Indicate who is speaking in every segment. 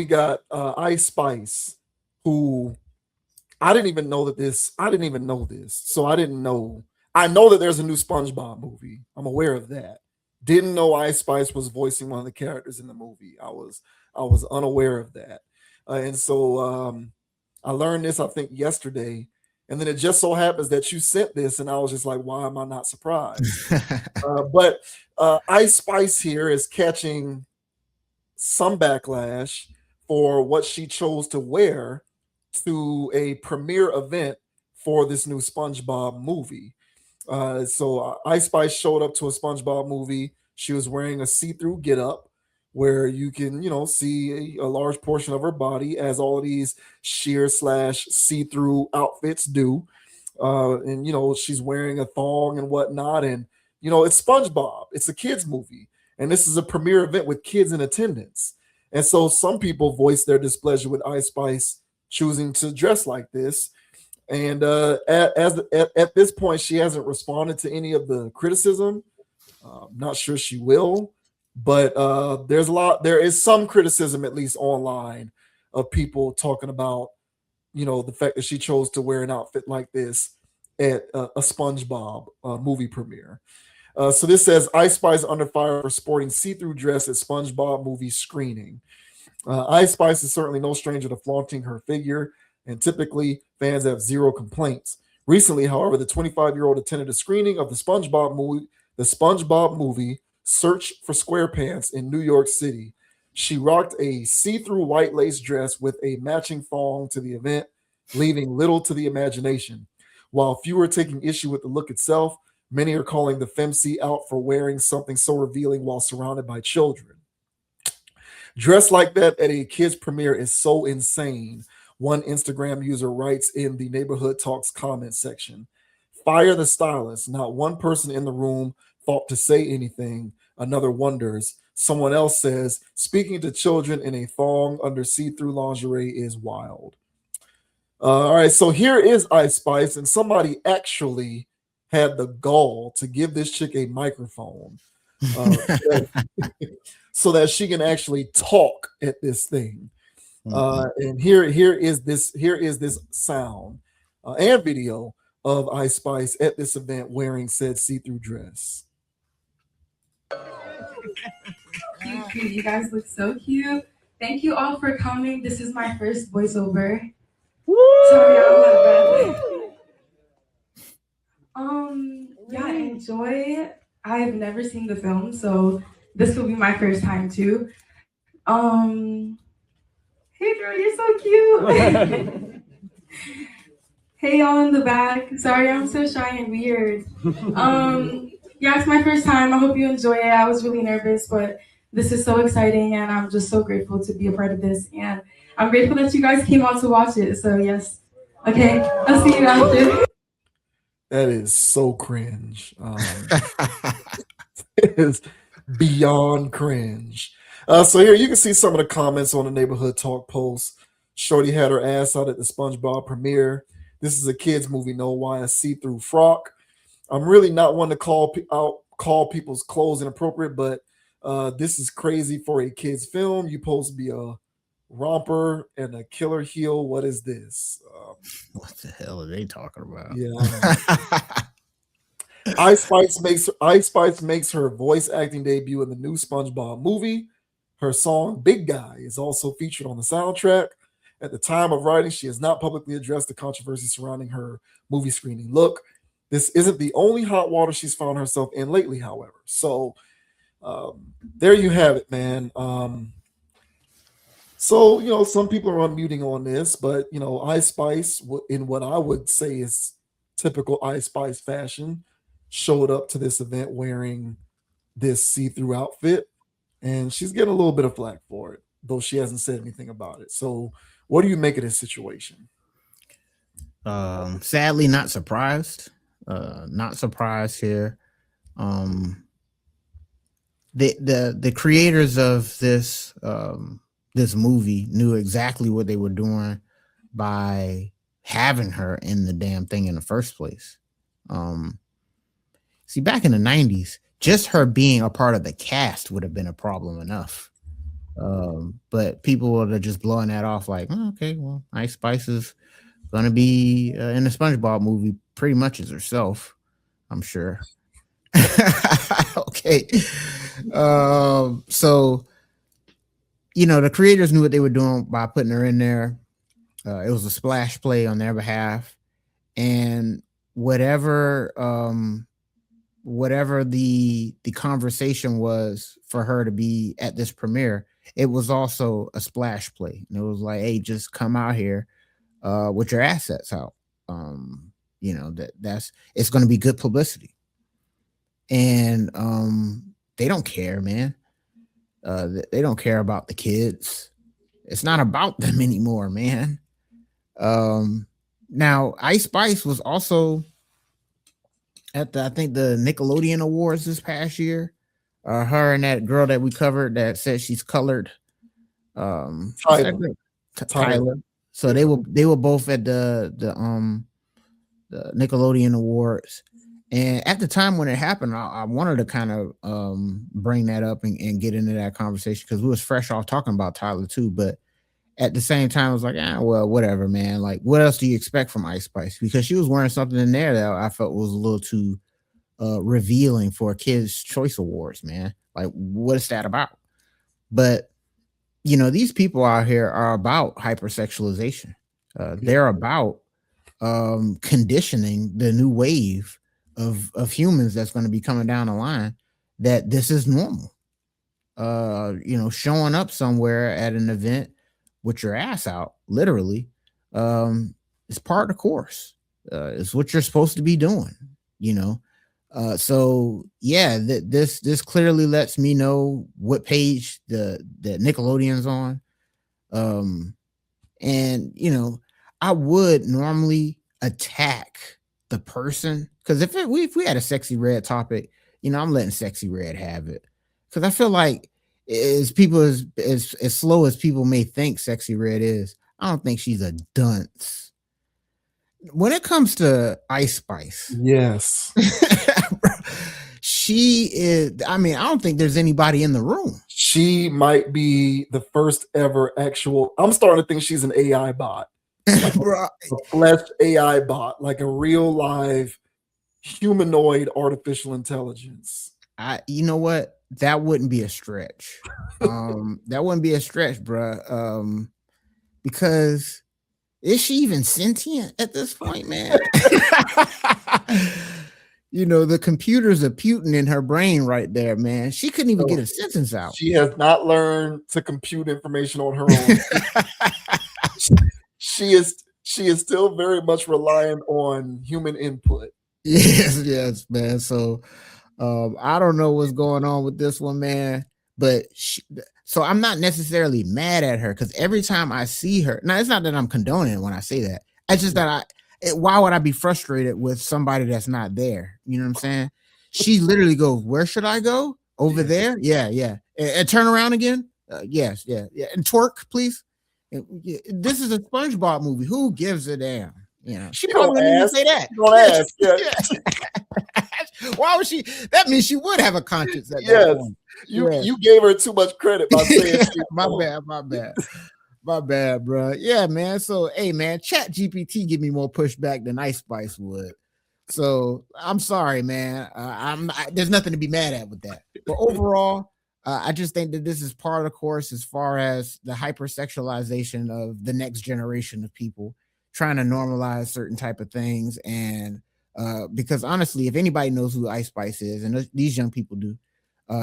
Speaker 1: we got Ice Spice, who I didn't even know that this. I didn't even know this, so I didn't know. I know that there's a new SpongeBob movie. I'm aware of that. Didn't know Ice Spice was voicing one of the characters in the movie. I was unaware of that, and so I learned this I think yesterday, and then it just so happens that you sent this, and I was just like, why am I not surprised? But Ice Spice here is catching some backlash for what she chose to wear to a premiere event for this new SpongeBob movie. Ice Spice showed up to a SpongeBob movie. She was wearing a see-through get-up where you can, see a large portion of her body, as all of these sheer slash see-through outfits do. And she's wearing a thong and whatnot. And it's SpongeBob. It's a kids movie, and this is a premiere event with kids in attendance. And so some people voiced their displeasure with Ice Spice choosing to dress like this. And at this point, she hasn't responded to any of the criticism. Not sure she will, but there is some criticism, at least online, of people talking about the fact that she chose to wear an outfit like this at a SpongeBob movie premiere. So this says Ice Spice under fire for sporting see-through dress at SpongeBob movie screening. Ice Spice is certainly no stranger to flaunting her figure, and typically fans have zero complaints. Recently, however, the 25-year-old attended a screening of the SpongeBob movie Search for SquarePants in New York City. She rocked a see-through white lace dress with a matching thong to the event, leaving little to the imagination. While few are taking issue with the look itself, many are calling the femc out for wearing something so revealing while surrounded by children. Dressed like that at a kid's premiere is so insane, one Instagram user writes in the Neighborhood Talks comment section. Fire the stylist. Not one person in the room thought to say anything. Another wonders. Someone else says, speaking to children in a thong under see-through lingerie is wild. All right, so here is Ice Spice, and somebody actually had the gall to give this chick a microphone so that she can actually talk at this thing. And here is this sound and video of Ice Spice at this event wearing said see-through dress.
Speaker 2: Cute. You guys look so cute. Thank you all for coming. This is my first voiceover. Sorry, I'm yeah, enjoy. I've never seen the film, so this will be my first time too. Hey girl, you're so cute. Hey y'all in the back. Sorry, I'm so shy and weird. Yeah, it's my first time. I hope you enjoy it. I was really nervous, but this is so exciting, and I'm just so grateful to be a part of this. And I'm grateful that you guys came out to watch it. So yes. Okay, I'll see you after.
Speaker 1: That is so cringe. It is beyond cringe. So here you can see some of the comments on the Neighborhood Talk post. Shorty had her ass out at the SpongeBob premiere. This is a kids movie. No, why a see-through frock? I'm really not one to call people's clothes inappropriate, but this is crazy for a kids film. You supposed to be a romper and a killer heel. What is this?
Speaker 3: What the hell are they talking about?
Speaker 1: Yeah. Ice Spice makes her voice acting debut in the new SpongeBob movie. Her song "Big Guy" is also featured on the soundtrack. At the time of writing, she has not publicly addressed the controversy surrounding her movie screening look. This isn't the only hot water she's found herself in lately, however. So there you have it, man. So, some people are unmuting on this, but, Ice Spice, in what I would say is typical Ice Spice fashion, showed up to this event wearing this see-through outfit, and she's getting a little bit of flack for it, though she hasn't said anything about it. So what do you make of this situation?
Speaker 3: Sadly, not surprised. Not surprised here. The creators of this this movie knew exactly what they were doing by having her in the damn thing in the first place. See, back in the 90s, just her being a part of the cast would have been a problem enough. But people are just blowing that off like, oh, okay, well, Ice Spice is gonna be in the SpongeBob movie pretty much as herself, I'm sure. Okay. So the creators knew what they were doing by putting her in there. It was a splash play on their behalf, and whatever whatever the conversation was for her to be at this premiere, it was also a splash play. And it was like, hey, just come out here with your assets out. That's it's going to be good publicity, and they don't care, man. They don't care about the kids. It's not about them anymore, man. Now Ice Spice was also at I think the Nickelodeon Awards this past year. Her and that girl that we covered that said she's colored.
Speaker 1: Tyler.
Speaker 3: Tyler. So they were both at the Nickelodeon Awards. And at the time when it happened, I wanted to kind of bring that up and get into that conversation because we was fresh off talking about Tyler too. But at the same time, I was like, well, whatever, man. Like, what else do you expect from Ice Spice? Because she was wearing something in there that I felt was a little too revealing for a Kids' Choice Awards, man. Like, what is that about? But these people out here are about hypersexualization. They're about conditioning the new wave of humans that's going to be coming down the line that this is normal. Showing up somewhere at an event with your ass out, literally, is part of the course. It's what you're supposed to be doing, so yeah, this clearly lets me know what page the Nickelodeon's on. And I would normally attack the person because if we had a Sexy Red topic, I'm letting Sexy Red have it because I feel like as slow as people may think Sexy Red is, I don't think she's a dunce. When it comes to Ice Spice,
Speaker 1: yes,
Speaker 3: she is. I mean, I don't think there's anybody in the room.
Speaker 1: She might be the first ever actual. I'm starting to think she's an AI bot, like a flesh AI bot, like a real live humanoid artificial intelligence.
Speaker 3: You know what? That wouldn't be a stretch. That wouldn't be a stretch, bruh. Because is she even sentient at this point, man? The computers are puting in her brain right there, man. She couldn't even get a sentence out.
Speaker 1: She has not learned to compute information on her own. She is still very much relying on human input.
Speaker 3: Yes, man. So I don't know what's going on with this one, man. But so I'm not necessarily mad at her because every time I see her, now it's not that I'm condoning when I say that. It's just that why would I be frustrated with somebody that's not there? You know what I'm saying? She literally goes, "Where should I go? Over there? Yeah. And turn around again? Yes, yeah. And twerk, please." This is a SpongeBob movie. Who gives a damn? She probably wouldn't even say that.
Speaker 1: Don't ask. Yeah.
Speaker 3: Why would she? That means she would have a conscience at that point.
Speaker 1: You gave her too much credit by saying
Speaker 3: my bad, bro. Yeah, man. So, hey, man, Chat GPT give me more pushback than Ice Spice would. So, I'm sorry, man. There's nothing to be mad at with that. But overall, I just think that this is part of the course as far as the hypersexualization of the next generation of people trying to normalize certain type of things. And because honestly, if anybody knows who Ice Spice is, and these young people do,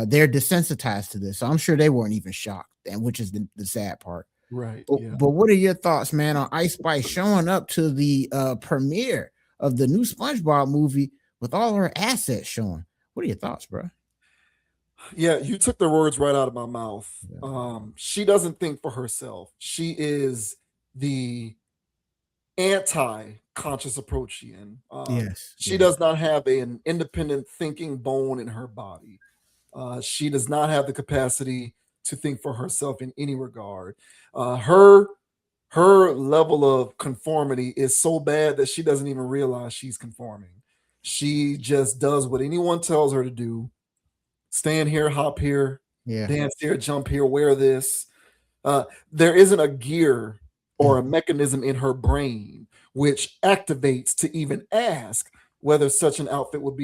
Speaker 3: they're desensitized to this. So I'm sure they weren't even shocked, and which is the sad part.
Speaker 1: Right.
Speaker 3: But what are your thoughts, man, on Ice Spice showing up to the premiere of the new SpongeBob movie with all her assets showing? What are your thoughts, bro?
Speaker 1: Yeah, you took the words right out of my mouth. She doesn't think for herself. She is the anti-conscious approachian. She does not have an independent thinking bone in her body. She does not have the capacity to think for herself in any regard. Her level of conformity is so bad that she doesn't even realize she's conforming. She just does what anyone tells her to do. Stand here, hop here,
Speaker 3: Yeah.
Speaker 1: Dance here, jump here, wear this. There isn't a gear or a mechanism in her brain which activates to even ask whether such an outfit would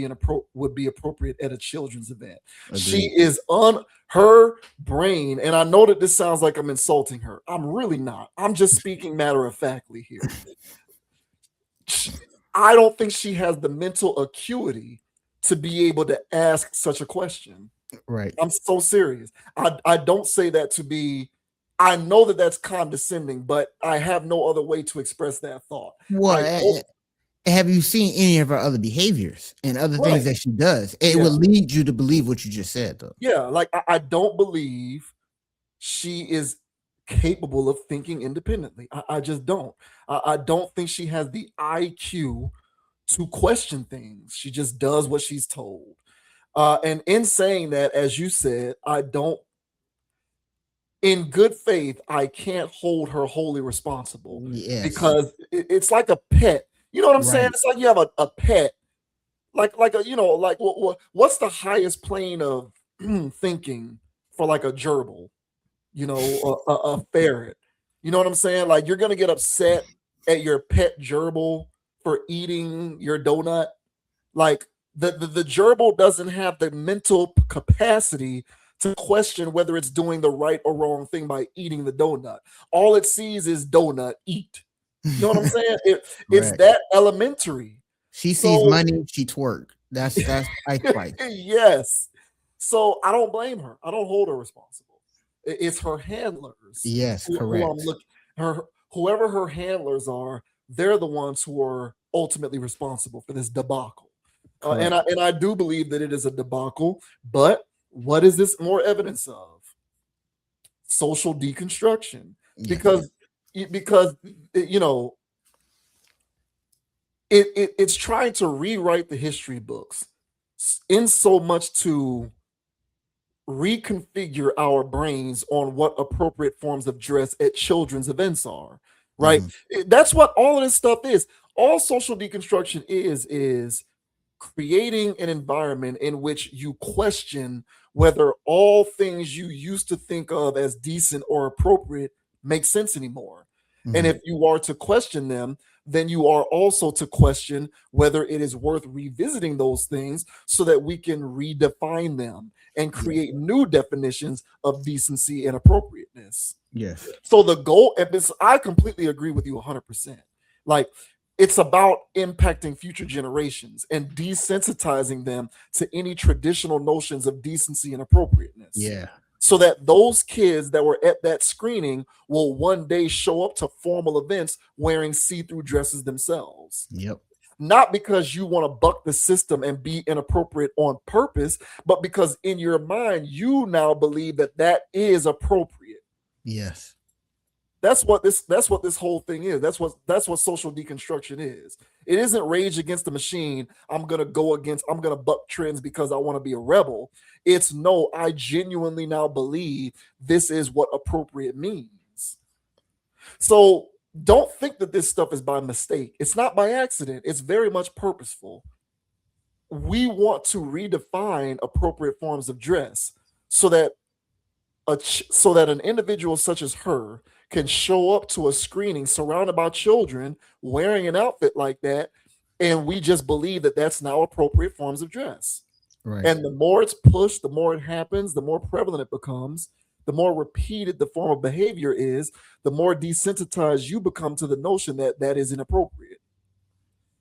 Speaker 1: be appropriate at a children's event. She
Speaker 3: Agreed.
Speaker 1: is on her brain, and I know that this sounds like I'm insulting her. I'm really not. I'm just speaking matter of factly here. I don't think she has the mental acuity to be able to ask such a question.
Speaker 3: Right.
Speaker 1: I'm so serious. I don't say that to be, I know that that's condescending, but I have no other way to express that thought.
Speaker 3: Well, have you seen any of her other behaviors and other things that she does? It would lead you to believe what you just said, though.
Speaker 1: Yeah, like I don't believe she is capable of thinking independently. I just don't. I don't think she has the IQ to question things. She just does what she's told. And in saying that, as you said, I don't, in good faith, I can't hold her wholly responsible.
Speaker 3: Yes.
Speaker 1: Because it's like a pet. You know what I'm saying? It's like you have a pet, like a, you know, like what's the highest plane of thinking for like a gerbil, you know, a ferret. You know what I'm saying? Like you're gonna get upset at your pet gerbil for eating your donut. Like the gerbil doesn't have the mental capacity to question whether it's doing the right or wrong thing by eating the donut. All it sees is donut, eat. You know what I'm saying? It's that elementary.
Speaker 3: She sees money, she twerk. That's Ice Spice.
Speaker 1: Yes. So I don't blame her. I don't hold her responsible. It's her handlers.
Speaker 3: Yes, correct.
Speaker 1: Whoever her handlers are, they're the ones who are ultimately responsible for this debacle. And I do believe that it is a debacle. But what is this more evidence of? Social deconstruction. Because you know, it's trying to rewrite the history books in so much to reconfigure our brains on what appropriate forms of dress at children's events are, right? That's what all of this stuff is. All social deconstruction is creating an environment in which you question whether all things you used to think of as decent or appropriate make sense anymore. And if you are to question them, then you are also to question whether it is worth revisiting those things so that we can redefine them and create new definitions of decency and appropriateness.
Speaker 3: Yes.
Speaker 1: So the goal, I completely agree with you 100%. Like, it's about impacting future generations and desensitizing them to any traditional notions of decency and appropriateness.
Speaker 3: Yeah.
Speaker 1: So that those kids that were at that screening will one day show up to formal events wearing see-through dresses themselves.
Speaker 3: Yep.
Speaker 1: Not because you want to buck the system and be inappropriate on purpose, but because in your mind, you now believe that that is appropriate.
Speaker 3: Yes.
Speaker 1: That's what this whole thing is. That's what social deconstruction is. It isn't rage against the machine. I'm gonna buck trends because I want to be a rebel. It's no, I genuinely now believe this is what appropriate means. So don't think that this stuff is by mistake. It's not by accident. It's very much purposeful. We want to redefine appropriate forms of dress so that an individual such as her can show up to a screening surrounded by children wearing an outfit like that, and we just believe that that's now appropriate forms of dress.
Speaker 3: Right.
Speaker 1: And the more it's pushed, the more it happens, the more prevalent it becomes, the more repeated the form of behavior is, the more desensitized you become to the notion that that is inappropriate.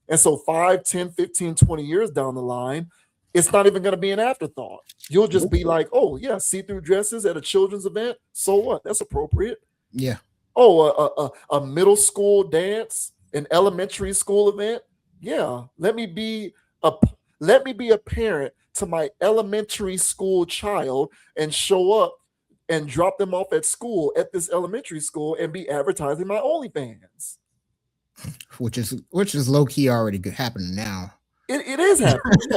Speaker 1: And so 5, 10, 15, 20 years down the line, it's not even going to be an afterthought. You'll just be like, oh, yeah, see-through dresses at a children's event. So what? That's appropriate.
Speaker 3: Yeah.
Speaker 1: Oh, a middle school dance, an elementary school event. Yeah. Let me be a parent to my elementary school child and show up and drop them off at school at this elementary school and be advertising my OnlyFans.
Speaker 3: Which is low-key already happening now.
Speaker 1: It is happening.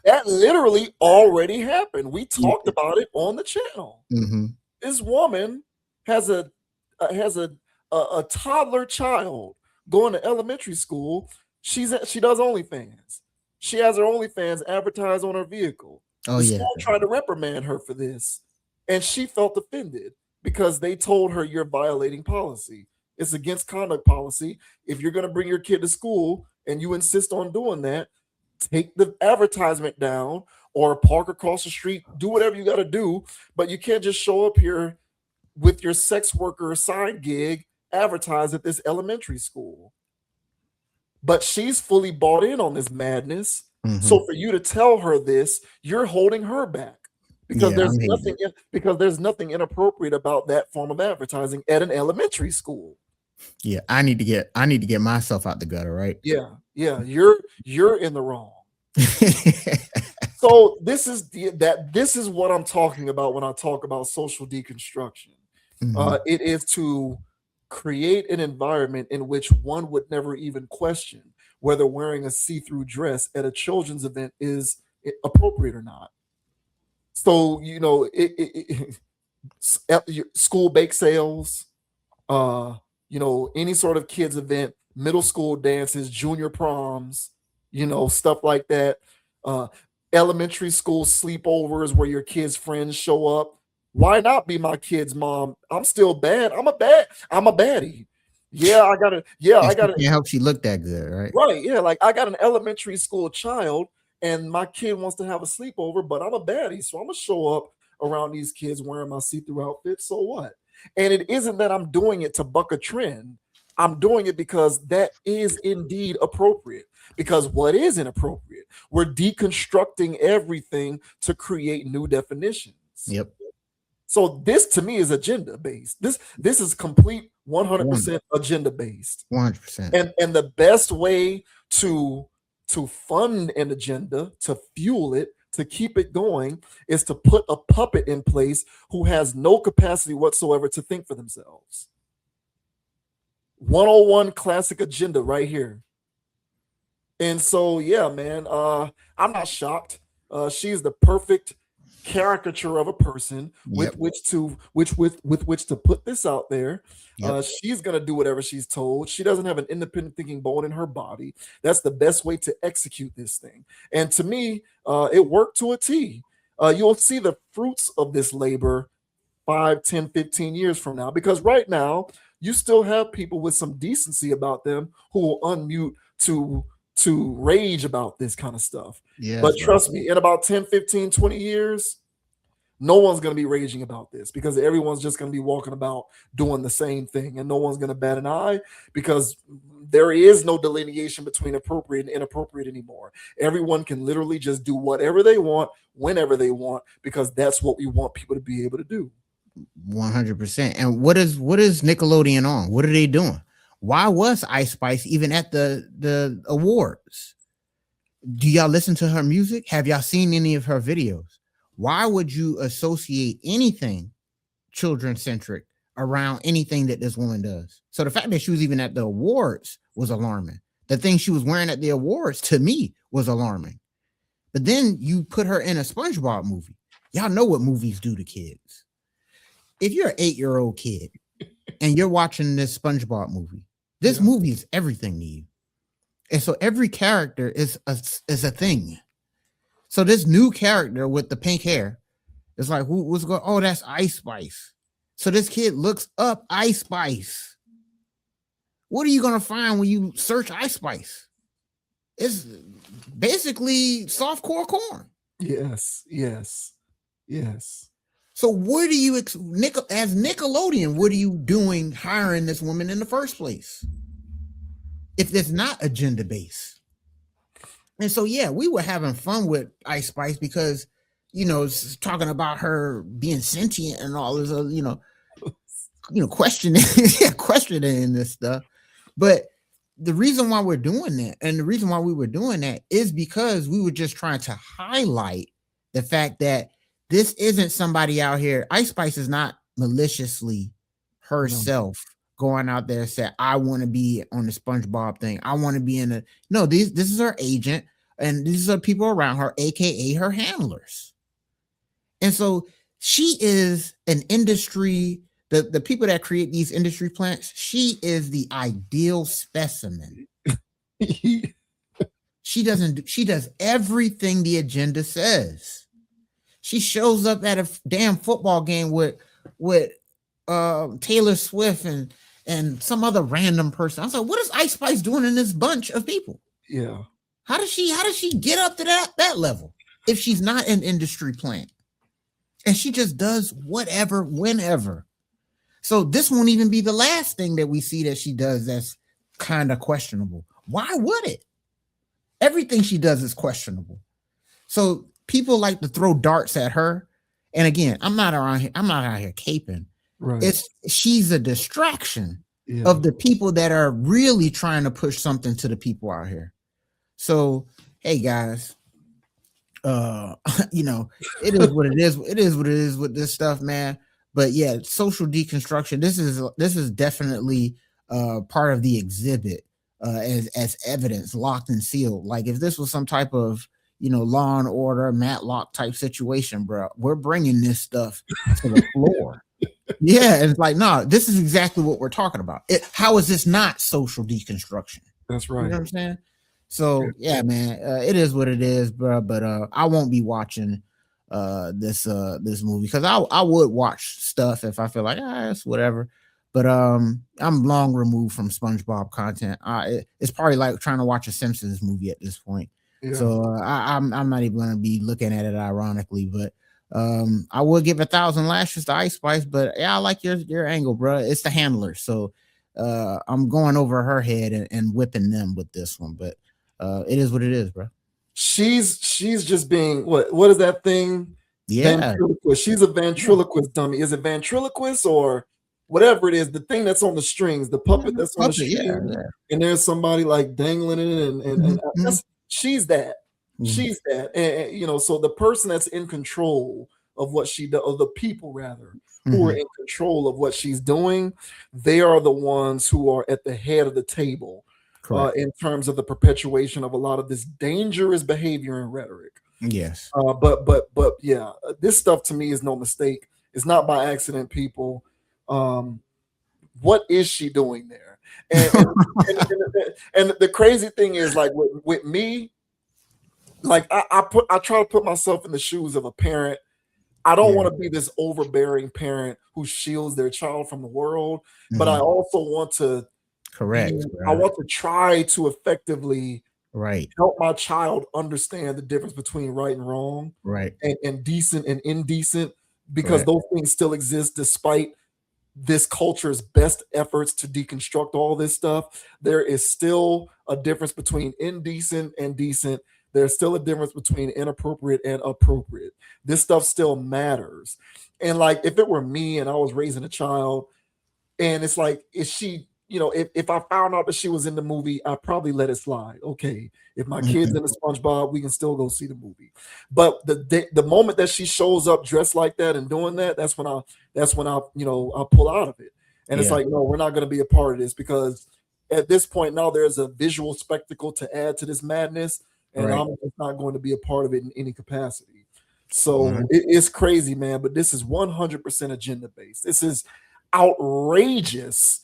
Speaker 1: That literally already happened. We talked about it on the channel. This woman has a toddler child going to elementary school. She does OnlyFans. She has her OnlyFans advertised on her vehicle.
Speaker 3: Oh,
Speaker 1: The
Speaker 3: yeah.
Speaker 1: school tried to reprimand her for this, and she felt offended because they told her you're violating policy. It's against conduct policy. If you're going to bring your kid to school and you insist on doing that, take the advertisement down or park across the street, do whatever you got to do. But you can't just show up here with your sex worker side gig advertised at this elementary school. But she's fully bought in on this madness. So for you to tell her this, you're holding her back because
Speaker 3: Yeah,
Speaker 1: there's
Speaker 3: I'm hating
Speaker 1: nothing because there's nothing inappropriate about that form of advertising at an elementary school.
Speaker 3: Yeah, I need to get myself out the gutter, right?
Speaker 1: Yeah, you're in the wrong. So this is what I'm talking about when I talk about social deconstruction. It is to create an environment in which one would never even question whether wearing a see-through dress at a children's event is appropriate or not. So school bake sales, any sort of kids event, middle school dances, junior proms, stuff like that. Elementary school sleepovers where your kids' friends show up. Why not be my kid's mom? I'm still bad. I'm a baddie. I
Speaker 3: can't help she look that good, right?
Speaker 1: Right. Yeah. Like I got an elementary school child and my kid wants to have a sleepover, but I'm a baddie. So I'm gonna show up around these kids wearing my see-through outfit. So what? And it isn't that I'm doing it to buck a trend. I'm doing it because that is indeed appropriate. Because what is inappropriate? We're deconstructing everything to create new definitions.
Speaker 3: Yep.
Speaker 1: So this to me is agenda based. This is complete 100% agenda based.
Speaker 3: 100%.
Speaker 1: And the best way to fund an agenda, to fuel it, to keep it going, is to put a puppet in place who has no capacity whatsoever to think for themselves. 101 classic agenda right here. And so, yeah, man, I'm not shocked. She's the perfect caricature of a person with which to put this out there. She's gonna do whatever she's told. She doesn't have an independent thinking bone in her body. That's the best way to execute this thing. And to me, it worked to a T. You'll see the fruits of this labor 5, 10, 15 years from now, because right now you still have people with some decency about them who will unmute to rage about this kind of stuff. But trust me, in about 10, 15, 20 years, no one's going to be raging about this because everyone's just going to be walking about doing the same thing, and no one's going to bat an eye because there is no delineation between appropriate and inappropriate anymore. Everyone can literally just do whatever they want, whenever they want, because that's what we want people to be able to do.
Speaker 3: 100%. And what is Nickelodeon on? What are they doing? Why was Ice Spice even at the awards? Do y'all listen to her music? Have y'all seen any of her videos? Why would you associate anything children-centric around anything that this woman does? So the fact that she was even at the awards was alarming. The thing she was wearing at the awards, to me, was alarming. But then you put her in a SpongeBob movie. Y'all know what movies do to kids. If you're an 8-year-old kid and you're watching this SpongeBob movie, this movie is everything to you. And so every character is a thing. So this new character with the pink hair is like, what's going? Oh, that's Ice Spice. So this kid looks up Ice Spice. What are you going to find when you search Ice Spice? It's basically softcore corn.
Speaker 1: Yes.
Speaker 3: So what do you, as Nickelodeon, what are you doing hiring this woman in the first place? If it's not agenda based. And so, yeah, we were having fun with Ice Spice because, talking about her being sentient and all this, questioning this stuff. But the reason why we're doing that, and the reason why we were doing that, is because we were just trying to highlight the fact that this isn't somebody out here. Ice Spice is not maliciously herself going out there and say, I want to be on the SpongeBob thing. I want to be in a, no, this is her agent, and these are people around her, aka her handlers. And so she is an industry, the people that create these industry plants, she is the ideal specimen. She does everything the agenda says. She shows up at a damn football game with Taylor Swift and some other random person. I was like, what is Ice Spice doing in this bunch of people?
Speaker 1: Yeah.
Speaker 3: How does she get up to that level if she's not an industry plant? And she just does whatever, whenever. So this won't even be the last thing that we see that she does that's kind of questionable. Why would it? Everything she does is questionable. So people like to throw darts at her. And again, I'm not out here caping.
Speaker 1: Right.
Speaker 3: She's a distraction of the people that are really trying to push something to the people out here. So, hey guys, it is what it is. It is what it is with this stuff, man. But yeah, social deconstruction. This is definitely part of the exhibit as evidence, locked and sealed. Like if this was some type of Law and Order, Matlock type situation, bro, we're bringing this stuff to the floor. Yeah, and it's like, no, this is exactly what we're talking about. How is this not social deconstruction?
Speaker 1: That's right.
Speaker 3: You know what I'm saying? So yeah, man, it is what it is, bro. But I won't be watching this movie because I would watch stuff if I feel like it's whatever. But I'm long removed from SpongeBob content. It's probably like trying to watch a Simpsons movie at this point. Yeah. So I'm not even gonna be looking at it ironically, but I would give 1,000 lashes to Ice Spice. But yeah, I like your angle, bro. It's the handler, so I'm going over her head and whipping them with this one. But it is what it is, bro.
Speaker 1: She's just being what is that thing?
Speaker 3: Yeah,
Speaker 1: ventriloquist. She's a ventriloquist dummy. Is it ventriloquist or whatever it is? The thing that's on the strings, the puppet that's on the string, and there's somebody like dangling it, and she's that. She's that, and so the person that's in control of what she does, or the people rather, who are in control of what she's doing, they are the ones who are at the head of the table. In terms of the perpetuation of a lot of this dangerous behavior and rhetoric.
Speaker 3: Yes.
Speaker 1: But yeah, this stuff to me is no mistake. It's not by accident, people. What is she doing there? And the crazy thing is, like with me, like I try to put myself in the shoes of a parent. I don't want to be this overbearing parent who shields their child from the world, but I also want to
Speaker 3: correct.
Speaker 1: I want to try to effectively help my child understand the difference between right and wrong, and decent and indecent, because those things still exist despite this culture's best efforts to deconstruct all this stuff. There is still a difference between indecent and decent. There's still a difference between inappropriate and appropriate. This stuff still matters. And like, if it were me and I was raising a child, and it's like, is she, if I found out that she was in the movie, I'd probably let it slide. Okay, if my kid's in the SpongeBob, we can still go see the movie. But the moment that she shows up dressed like that and doing that, that's when I'll pull out of it. And it's like, no, we're not going to be a part of this, because at this point now there's a visual spectacle to add to this madness, and I'm just not going to be a part of it in any capacity. So it's crazy, man. But this is 100% agenda based. This is outrageous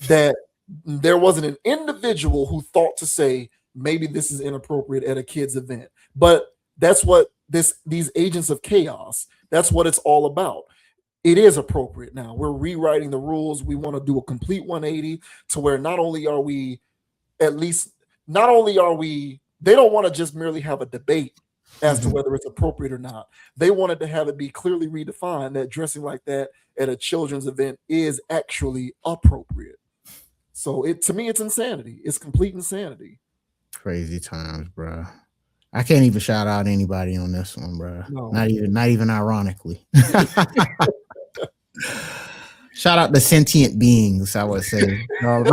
Speaker 1: that there wasn't an individual who thought to say, maybe this is inappropriate at a kid's event. But that's what these agents of chaos, that's what it's all about. It is appropriate now. We're rewriting the rules. We want to do a complete 180 to where not only are we, they don't want to just merely have a debate as to whether it's appropriate or not. They wanted to have it be clearly redefined that dressing like that at a children's event is actually appropriate. So to me, it's insanity. It's complete insanity.
Speaker 3: Crazy times, bro. I can't even shout out anybody on this one, bro. No. Not even ironically. Shout out the sentient beings, I would say.
Speaker 1: Y'all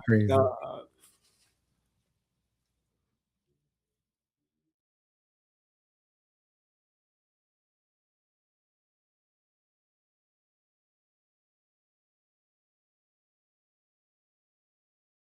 Speaker 1: crazy.